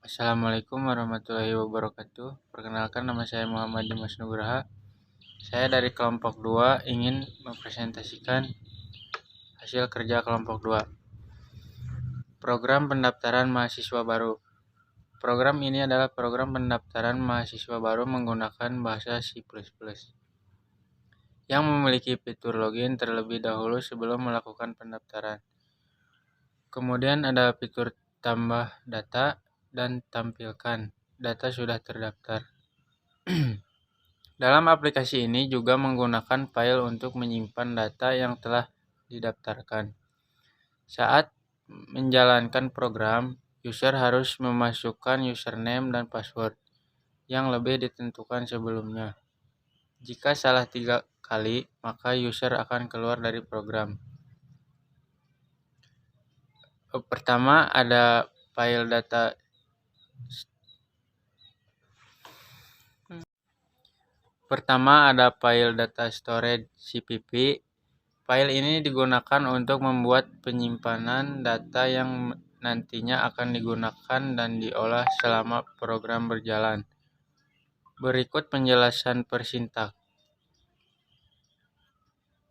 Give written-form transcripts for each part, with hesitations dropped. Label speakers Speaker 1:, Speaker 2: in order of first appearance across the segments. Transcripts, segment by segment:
Speaker 1: Assalamualaikum warahmatullahi wabarakatuh. Perkenalkan, nama saya Muhammad Dimas Nugraha. Saya dari kelompok 2 ingin mempresentasikan hasil kerja kelompok 2. Program pendaftaran mahasiswa baru. Program ini adalah program pendaftaran mahasiswa baru menggunakan bahasa C++ yang memiliki fitur login terlebih dahulu sebelum melakukan pendaftaran. Kemudian ada fitur tambah data dan tampilkan data sudah terdaftar. Dalam aplikasi ini juga menggunakan file untuk menyimpan data yang telah didaftarkan. Saat menjalankan program, user harus memasukkan username dan password yang lebih ditentukan sebelumnya. Jika salah 3 kali, maka user akan keluar dari program. Pertama ada file data storage CPP. File ini digunakan untuk membuat penyimpanan data yang nantinya akan digunakan dan diolah selama program berjalan. Berikut penjelasan persintak.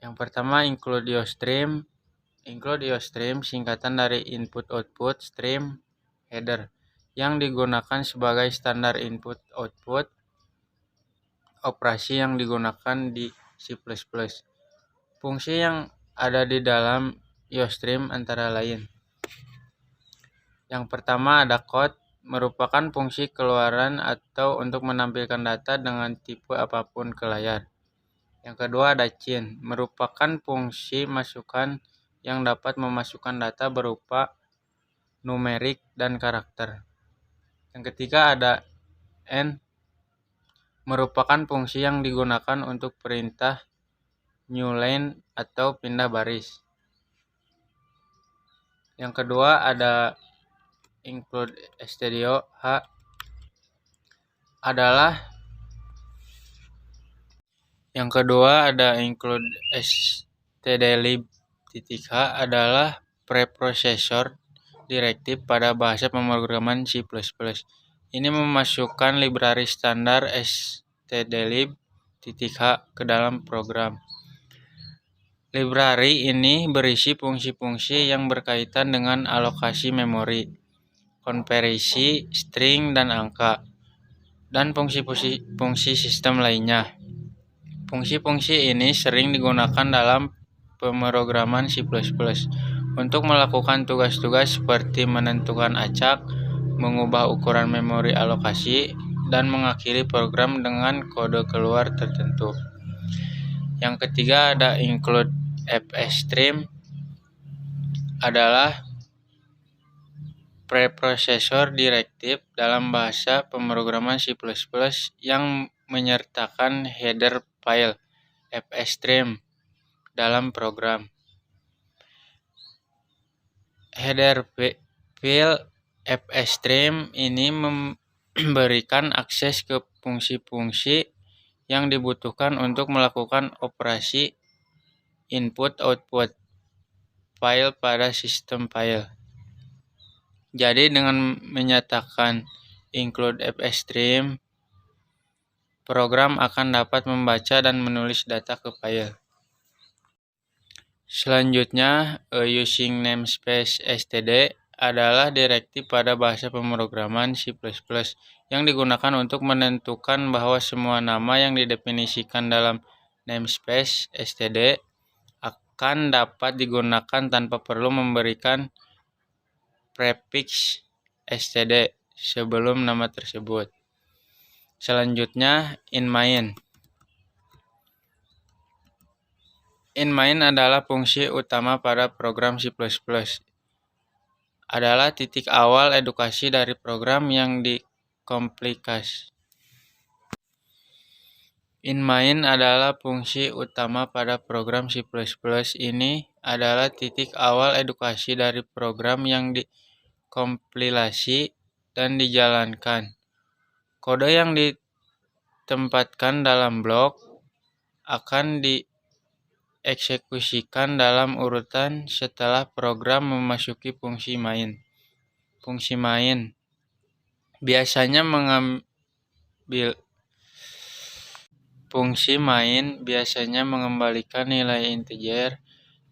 Speaker 1: Yang pertama, include IOStream. Include IOStream singkatan dari input-output stream header yang digunakan sebagai standar input-output operasi yang digunakan di C++. Fungsi yang ada di dalam IOStream antara lain. Yang pertama ada code, merupakan fungsi keluaran atau untuk menampilkan data dengan tipe apapun ke layar. Yang kedua ada chain, merupakan fungsi masukan yang dapat memasukkan data berupa numerik dan karakter. Yang ketiga ada end, merupakan fungsi yang digunakan untuk perintah new line atau pindah baris. Yang kedua ada include stdio.h, include stdlib.h adalah preprocessor direktif pada bahasa pemrograman C++. Ini memasukkan library standar stdlib.h ke dalam program. Library ini berisi fungsi-fungsi yang berkaitan dengan alokasi memori, konversi string dan angka, dan fungsi sistem lainnya. Fungsi-fungsi ini sering digunakan dalam pemrograman C++ untuk melakukan tugas-tugas seperti menentukan acak, mengubah ukuran memori alokasi, dan mengakhiri program dengan kode keluar tertentu. Yang ketiga ada include fstream, adalah preprocessor direktif dalam bahasa pemrograman C++ yang menyertakan header file fstream dalam program. Header file fstream ini memberikan akses ke fungsi-fungsi yang dibutuhkan untuk melakukan operasi input-output file pada sistem file. Jadi dengan menyatakan include fstream, program akan dapat membaca dan menulis data ke file. Selanjutnya, using namespace std adalah direktif pada bahasa pemrograman C++ yang digunakan untuk menentukan bahwa semua nama yang didefinisikan dalam namespace std akan dapat digunakan tanpa perlu memberikan prefix std sebelum nama tersebut. Selanjutnya, inMain. InMain adalah fungsi utama pada program C++. Adalah titik awal edukasi dari program yang dikomplikasi. InMain adalah fungsi utama pada program C++. Ini adalah titik awal edukasi dari program yang dikompilasi dan dijalankan. Kode yang ditempatkan dalam blok akan dieksekusikan dalam urutan setelah program memasuki fungsi main. biasanya mengambil fungsi main biasanya mengembalikan nilai integer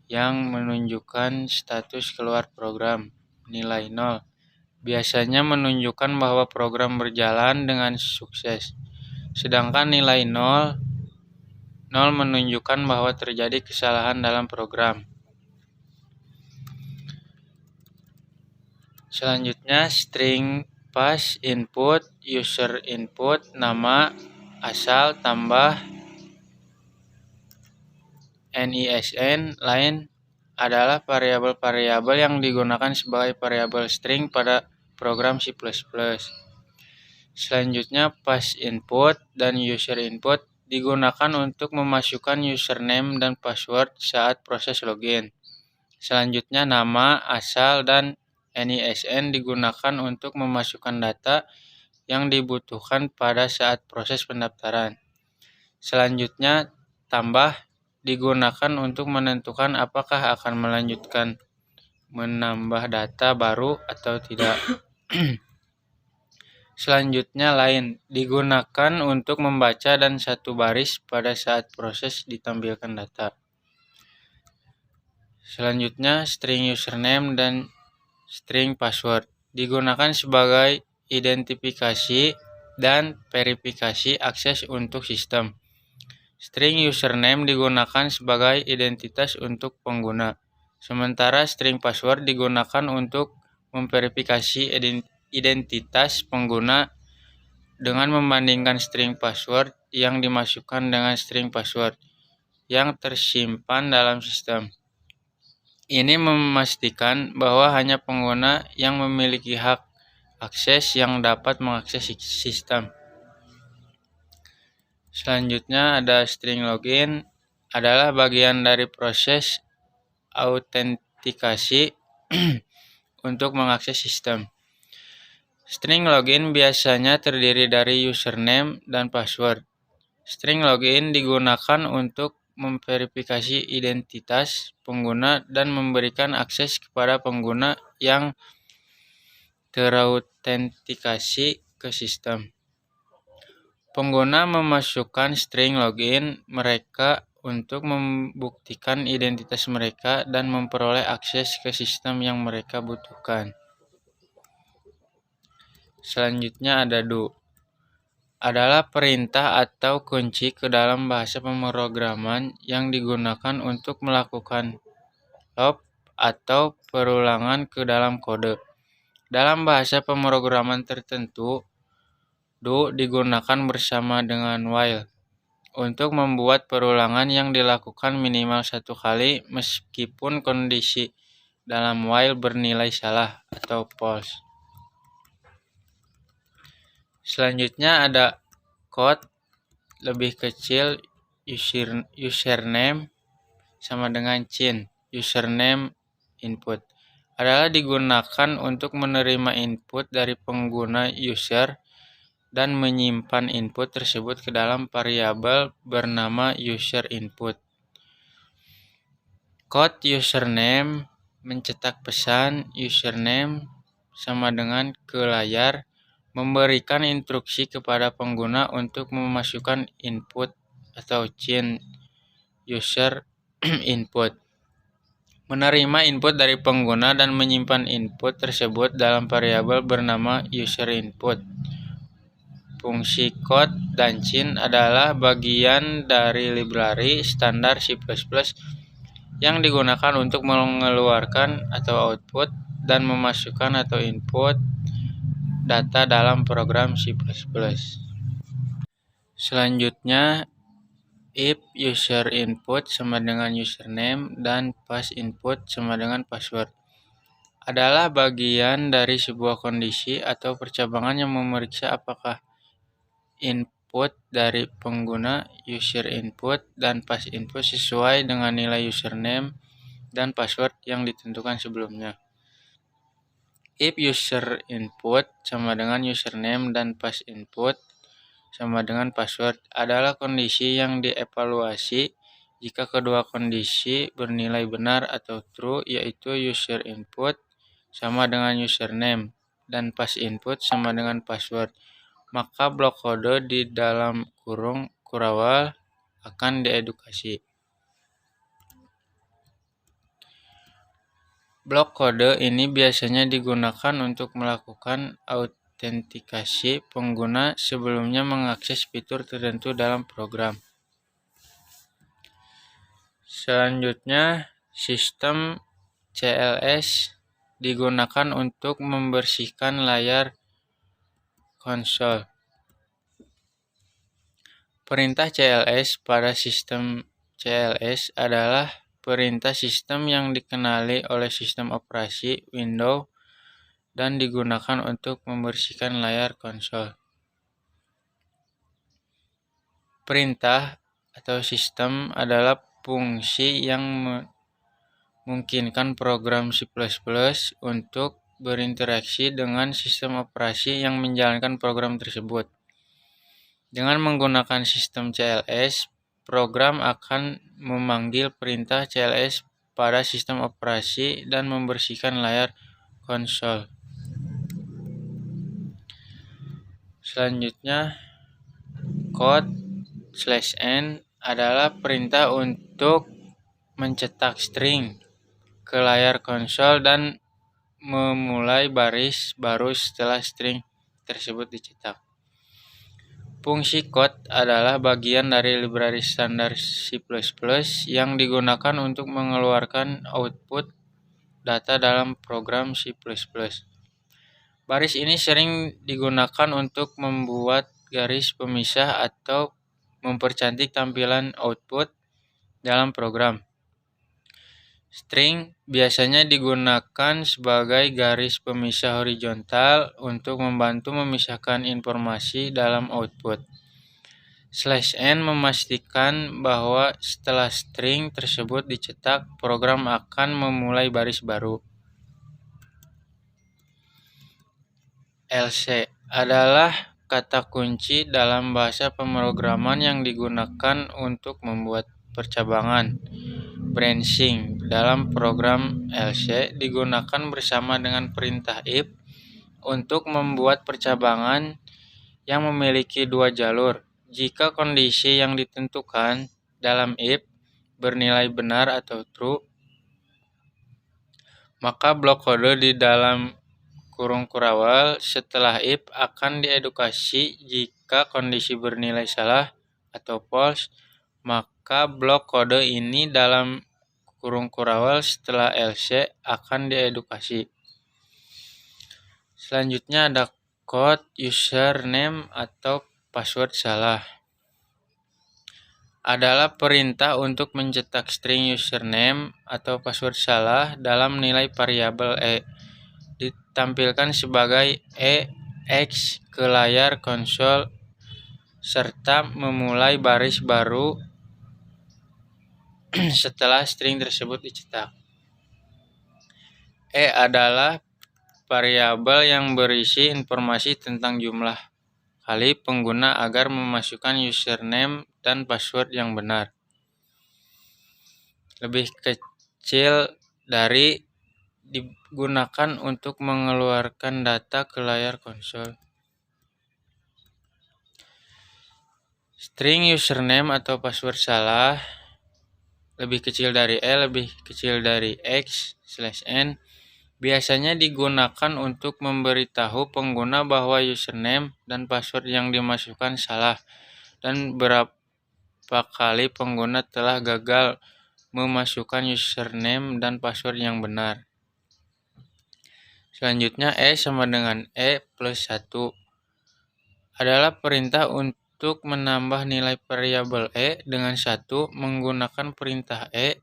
Speaker 1: yang menunjukkan status keluar program. Nilai 0 biasanya menunjukkan bahwa program berjalan dengan sukses. Sedangkan nilai 0 menunjukkan bahwa terjadi kesalahan dalam program. Selanjutnya string pass input, user input, nama, asal, tambah, NISN lain adalah variabel-variabel yang digunakan sebagai variabel string pada program C++. Selanjutnya pass input dan user input digunakan untuk memasukkan username dan password saat proses login. Selanjutnya nama, asal, dan NISN digunakan untuk memasukkan data yang dibutuhkan pada saat proses pendaftaran. Selanjutnya tambah digunakan untuk menentukan apakah akan melanjutkan menambah data baru atau tidak. Selanjutnya lain digunakan untuk membaca dan satu baris pada saat proses ditampilkan data. Selanjutnya string username dan string password digunakan sebagai identifikasi dan verifikasi akses untuk sistem. String username digunakan sebagai identitas untuk pengguna, sementara string password digunakan untuk memverifikasi identitas pengguna dengan membandingkan string password yang dimasukkan dengan string password yang tersimpan dalam sistem. Ini memastikan bahwa hanya pengguna yang memiliki hak akses yang dapat mengakses sistem. Selanjutnya ada string login adalah bagian dari proses autentikasi untuk mengakses sistem. String login biasanya terdiri dari username dan password. String login digunakan untuk memverifikasi identitas pengguna dan memberikan akses kepada pengguna yang terautentikasi ke sistem. Pengguna memasukkan string login mereka untuk membuktikan identitas mereka dan memperoleh akses ke sistem yang mereka butuhkan. Selanjutnya ada do. Adalah perintah atau kunci ke dalam bahasa pemrograman yang digunakan untuk melakukan loop atau perulangan ke dalam kode. Dalam bahasa pemrograman tertentu, do digunakan bersama dengan while untuk membuat perulangan yang dilakukan minimal satu kali meskipun kondisi dalam while bernilai salah atau false. Selanjutnya ada code lebih kecil username sama dengan cin. Username input adalah digunakan untuk menerima input dari pengguna user dan menyimpan input tersebut ke dalam variabel bernama user input. Code username mencetak pesan username sama dengan ke layar, memberikan instruksi kepada pengguna untuk memasukkan input atau cin user input, menerima input dari pengguna dan menyimpan input tersebut dalam variabel bernama user input. Fungsi code dan cin adalah bagian dari library standar C++ yang digunakan untuk mengeluarkan atau output dan memasukkan atau input data dalam program C++. Selanjutnya, if user input sama dengan username dan pass input sama dengan password adalah bagian dari sebuah kondisi atau percabangan yang memeriksa apakah input dari pengguna user input dan pass input sesuai dengan nilai username dan password yang ditentukan sebelumnya. If user input sama dengan username dan pass input sama dengan password adalah kondisi yang dievaluasi jika kedua kondisi bernilai benar atau true, yaitu user input sama dengan username dan pass input sama dengan password, maka blok kode di dalam kurung kurawal akan diedukasi. Blok kode ini biasanya digunakan untuk melakukan autentikasi pengguna sebelumnya mengakses fitur tertentu dalam program. Selanjutnya, sistem CLS digunakan untuk membersihkan layar konsol. Perintah CLS pada sistem CLS adalah perintah sistem yang dikenali oleh sistem operasi Windows dan digunakan untuk membersihkan layar konsol. Perintah atau sistem adalah fungsi yang memungkinkan program C++ untuk berinteraksi dengan sistem operasi yang menjalankan program tersebut. Dengan menggunakan sistem CLS, program akan memanggil perintah CLS pada sistem operasi dan membersihkan layar konsol. Selanjutnya, code /n adalah perintah untuk mencetak string ke layar konsol dan memulai baris baru setelah string tersebut dicetak. Fungsi code adalah bagian dari library standar C++ yang digunakan untuk mengeluarkan output data dalam program C++. Baris ini sering digunakan untuk membuat garis pemisah atau mempercantik tampilan output dalam program. String biasanya digunakan sebagai garis pemisah horizontal untuk membantu memisahkan informasi dalam output. /n memastikan bahwa setelah string tersebut dicetak, program akan memulai baris baru. LC adalah kata kunci dalam bahasa pemrograman yang digunakan untuk membuat percabangan. Branching dalam program LC digunakan bersama dengan perintah if untuk membuat percabangan yang memiliki dua jalur. Jika kondisi yang ditentukan dalam if bernilai benar atau true, maka blok kode di dalam kurung kurawal setelah if akan diedukasi. Jika kondisi bernilai salah atau false, maka blok kode ini dalam kurung kurawal setelah LC akan diedukasi. Selanjutnya ada code username atau password salah. Adalah perintah untuk mencetak string username atau password salah dalam nilai variabel e. Ditampilkan sebagai EX ke layar konsol serta memulai baris baru setelah string tersebut dicetak. E adalah variabel yang berisi informasi tentang jumlah kali pengguna agar memasukkan username dan password yang benar. Lebih kecil dari digunakan untuk mengeluarkan data ke layar konsol. String username atau password salah lebih kecil dari E lebih kecil dari X/N biasanya digunakan untuk memberitahu pengguna bahwa username dan password yang dimasukkan salah dan berapa kali pengguna telah gagal memasukkan username dan password yang benar. Selanjutnya E sama dengan E plus 1 adalah perintah untuk menambah nilai variabel E dengan 1 menggunakan perintah E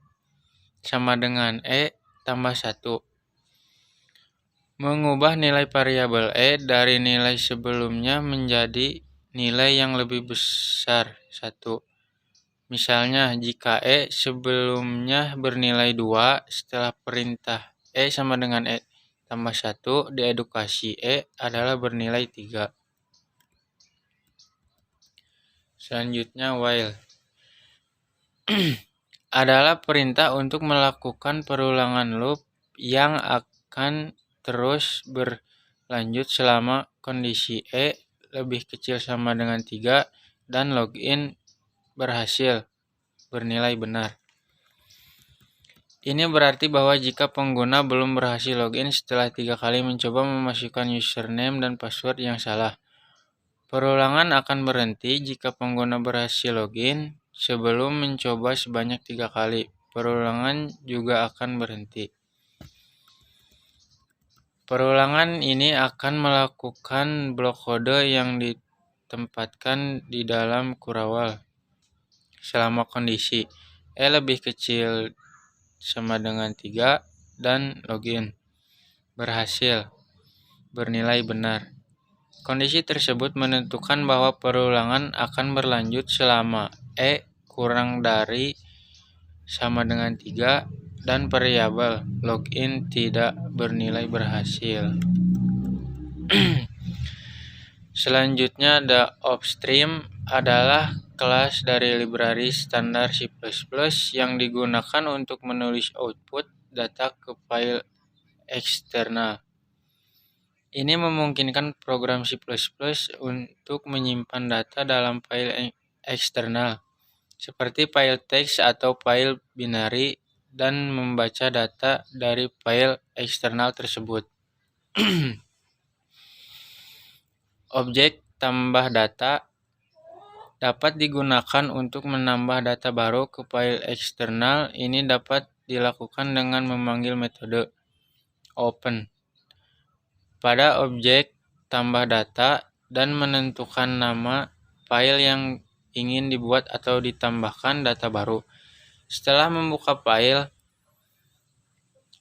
Speaker 1: sama dengan E tambah 1. Mengubah nilai variabel E dari nilai sebelumnya menjadi nilai yang lebih besar 1. Misalnya, jika E sebelumnya bernilai 2, setelah perintah E sama dengan E tambah 1, diedukasi E adalah bernilai 3. Selanjutnya, while adalah perintah untuk melakukan perulangan loop yang akan terus lanjut selama kondisi E lebih kecil sama dengan 3 dan login berhasil, bernilai benar. Ini berarti bahwa jika pengguna belum berhasil login setelah 3 kali mencoba memasukkan username dan password yang salah, perulangan akan berhenti jika pengguna berhasil login sebelum mencoba sebanyak 3 kali. Perulangan juga akan berhenti. Perulangan ini akan melakukan blok kode yang ditempatkan di dalam kurawal selama kondisi E lebih kecil sama dengan 3 dan login berhasil, bernilai benar. Kondisi tersebut menentukan bahwa perulangan akan berlanjut selama E kurang dari sama dengan 3 dan variabel login tidak bernilai berhasil. Selanjutnya ada upstream adalah kelas dari library standar C++ yang digunakan untuk menulis output data ke file eksternal. Ini memungkinkan program C++ untuk menyimpan data dalam file eksternal, seperti file teks atau file binary, dan membaca data dari file eksternal tersebut. Objek tambah data dapat digunakan untuk menambah data baru ke file eksternal. Ini dapat dilakukan dengan memanggil metode open pada objek tambah data dan menentukan nama file yang ingin dibuat atau ditambahkan data baru. Setelah membuka file,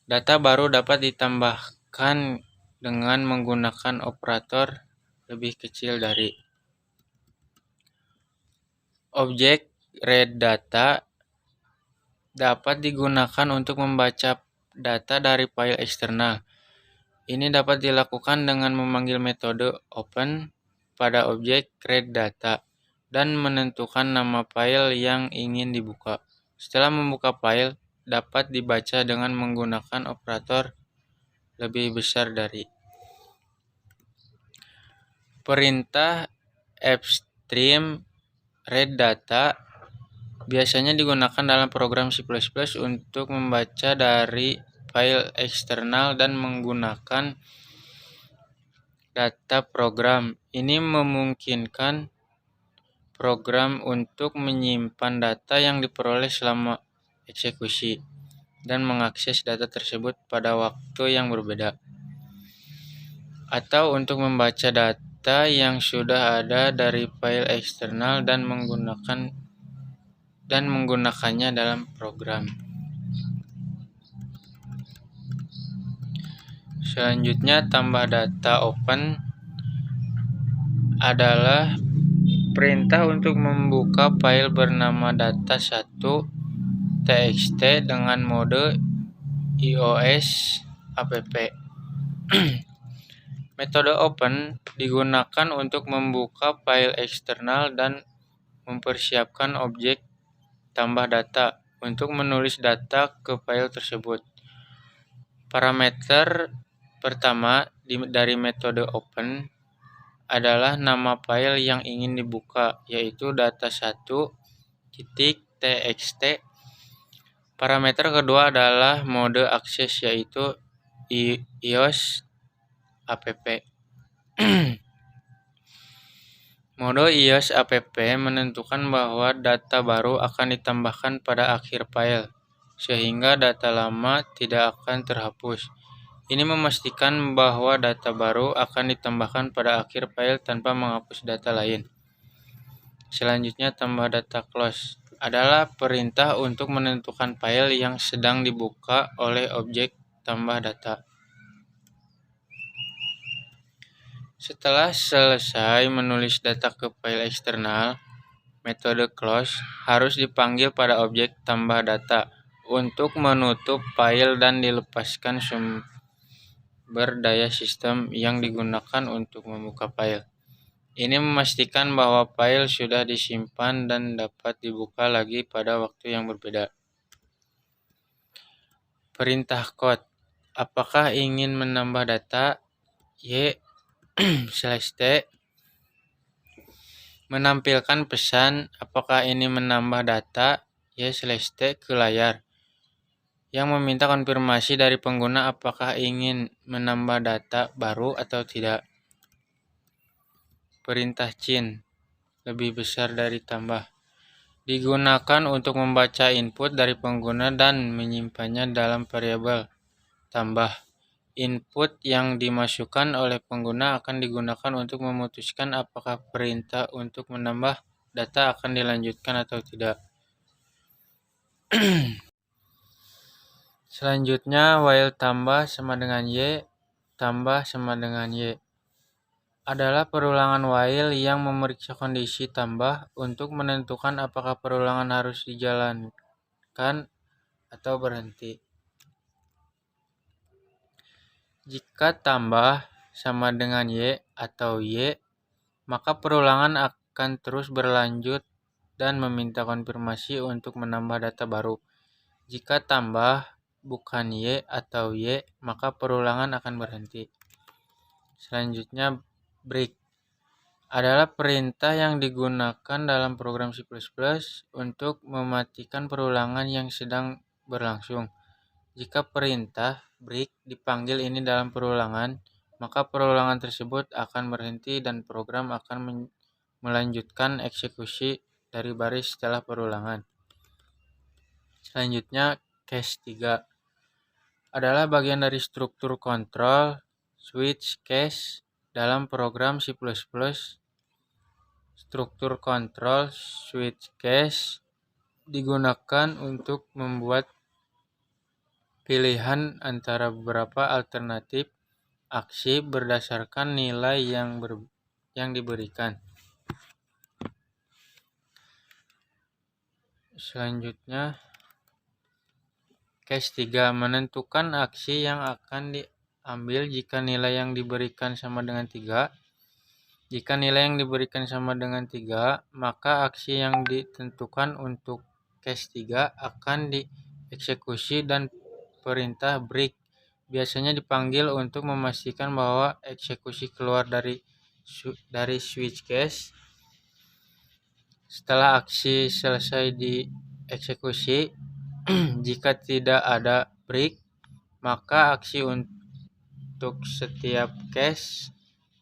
Speaker 1: data baru dapat ditambahkan dengan menggunakan operator lebih kecil dari. Objek readData dapat digunakan untuk membaca data dari file eksternal. Ini dapat dilakukan dengan memanggil metode open pada objek readData dan menentukan nama file yang ingin dibuka. Setelah membuka file, dapat dibaca dengan menggunakan operator lebih besar dari. Perintah upstream readData biasanya digunakan dalam program C++ untuk membaca dari file eksternal dan menggunakan data program. Ini memungkinkan program untuk menyimpan data yang diperoleh selama eksekusi dan mengakses data tersebut pada waktu yang berbeda, atau untuk membaca data yang sudah ada dari file eksternal dan menggunakannya dalam program. Selanjutnya, tambah data open adalah perintah untuk membuka file bernama data1.txt dengan mode iOS app. Metode open digunakan untuk membuka file eksternal dan mempersiapkan objek tambah data untuk menulis data ke file tersebut. Parameter pertama dari metode open adalah nama file yang ingin dibuka, yaitu data1.txt. Parameter kedua adalah mode akses, yaitu iOS app. Mode iOS app menentukan bahwa data baru akan ditambahkan pada akhir file, sehingga data lama tidak akan terhapus. Ini memastikan bahwa data baru akan ditambahkan pada akhir file tanpa menghapus data lain. Selanjutnya, tambah data close adalah perintah untuk menentukan file yang sedang dibuka oleh objek tambah data. Setelah selesai menulis data ke file eksternal, metode close harus dipanggil pada objek tambah data untuk menutup file dan dilepaskan sumber daya sistem yang digunakan untuk membuka file. Ini memastikan bahwa file sudah disimpan dan dapat dibuka lagi pada waktu yang berbeda. Perintah code. Apakah ingin menambah data? Y/T menampilkan pesan apakah ini menambah data Y/T ke layar yang meminta konfirmasi dari pengguna apakah ingin menambah data baru atau tidak. Perintah cin lebih besar dari tambah digunakan untuk membaca input dari pengguna dan menyimpannya dalam variabel tambah. Input yang dimasukkan oleh pengguna akan digunakan untuk memutuskan apakah perintah untuk menambah data akan dilanjutkan atau tidak. Selanjutnya, while tambah sama dengan Y, tambah sama dengan Y adalah perulangan while yang memeriksa kondisi tambah untuk menentukan apakah perulangan harus dijalankan atau berhenti. Jika tambah sama dengan Y atau Y, maka perulangan akan terus berlanjut dan meminta konfirmasi untuk menambah data baru. Jika tambah bukan Y atau Y, maka perulangan akan berhenti. Selanjutnya, break adalah perintah yang digunakan dalam program C++ untuk mematikan perulangan yang sedang berlangsung. Jika perintah break dipanggil ini dalam perulangan, maka perulangan tersebut akan berhenti dan program akan melanjutkan eksekusi dari baris setelah perulangan. Selanjutnya, case 3 adalah bagian dari struktur kontrol switch case dalam program C++. Struktur kontrol switch case digunakan untuk membuat pilihan antara beberapa alternatif aksi berdasarkan nilai yang diberikan. Selanjutnya, case 3 menentukan aksi yang akan diambil jika nilai yang diberikan sama dengan 3. Jika nilai yang diberikan sama dengan 3, maka aksi yang ditentukan untuk case 3 akan dieksekusi dan perintah break biasanya dipanggil untuk memastikan bahwa eksekusi keluar dari switch case. Setelah aksi selesai dieksekusi, jika tidak ada break, maka aksi untuk setiap case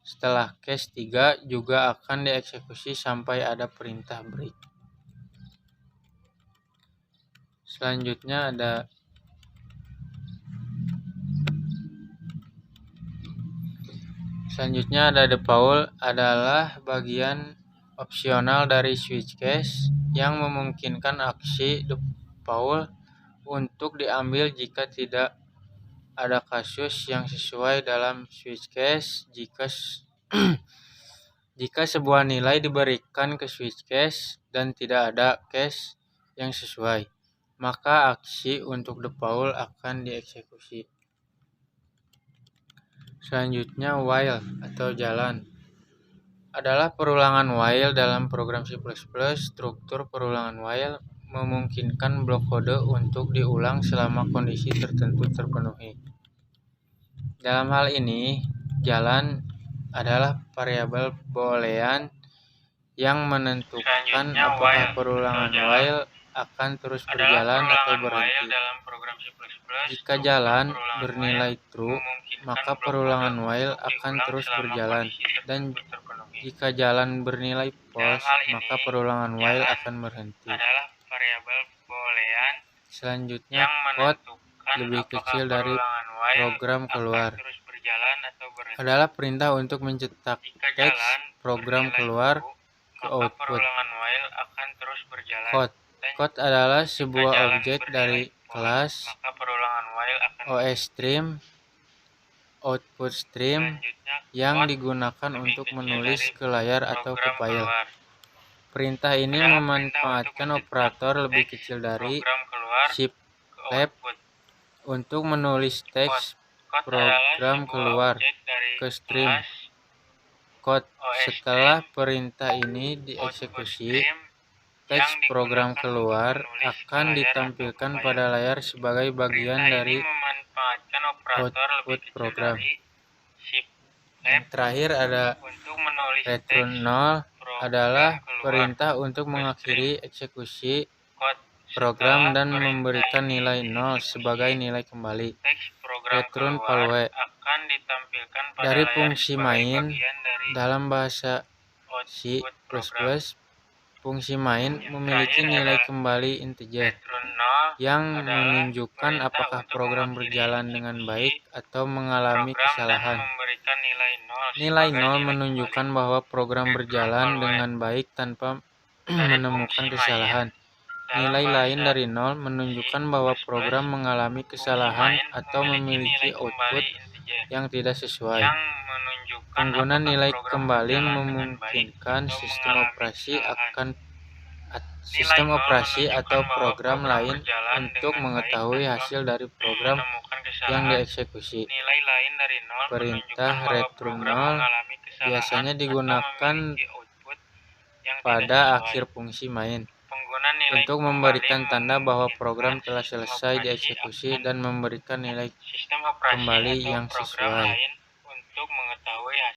Speaker 1: setelah case 3 juga akan dieksekusi sampai ada perintah break. Selanjutnya ada default adalah bagian opsional dari switch case yang memungkinkan aksi default untuk diambil jika tidak ada kasus yang sesuai dalam switch case. Jika sebuah nilai diberikan ke switch case dan tidak ada case yang sesuai, maka aksi untuk default akan dieksekusi. Selanjutnya, while atau jalan adalah perulangan while dalam program C++. Struktur perulangan while memungkinkan blok kode untuk diulang selama kondisi tertentu terpenuhi. Dalam hal ini, jalan adalah variabel boolean yang menentukan apakah perulangan while akan terus berjalan atau berhenti. Jika jalan bernilai true, maka perulangan while akan terus berjalan, dan jika jalan bernilai false, maka perulangan while akan berhenti. Selanjutnya, code lebih kecil dari program keluar adalah perintah untuk mencetak teks program keluar ke output. Code adalah sebuah objek dari kelas OSStream output stream yang digunakan untuk menulis ke layar atau ke file. Perintah ini memanfaatkan operator lebih kecil dari shift-left untuk menulis teks program keluar ke stream code. Setelah perintah ini dieksekusi, teks program keluar akan ditampilkan pada layar sebagai bagian dari output program. Yang terakhir ada return 0 adalah perintah untuk mengakhiri eksekusi program dan memberikan nilai 0 sebagai nilai kembali. Return value dari fungsi main dalam bahasa C++. Fungsi main memiliki nilai kembali integer yang menunjukkan apakah program berjalan dengan baik atau mengalami kesalahan. Nilai 0 menunjukkan bahwa program berjalan dengan baik tanpa menemukan kesalahan. Nilai lain dari 0 menunjukkan bahwa program mengalami kesalahan atau memiliki output yang tidak sesuai. Penggunaan nilai kembali memungkinkan sistem operasi atau program lain untuk mengetahui hasil dari program yang dieksekusi. Perintah return 0 biasanya digunakan pada akhir fungsi main untuk memberikan tanda bahwa program telah selesai dieksekusi dan memberikan nilai kembali yang sesuai.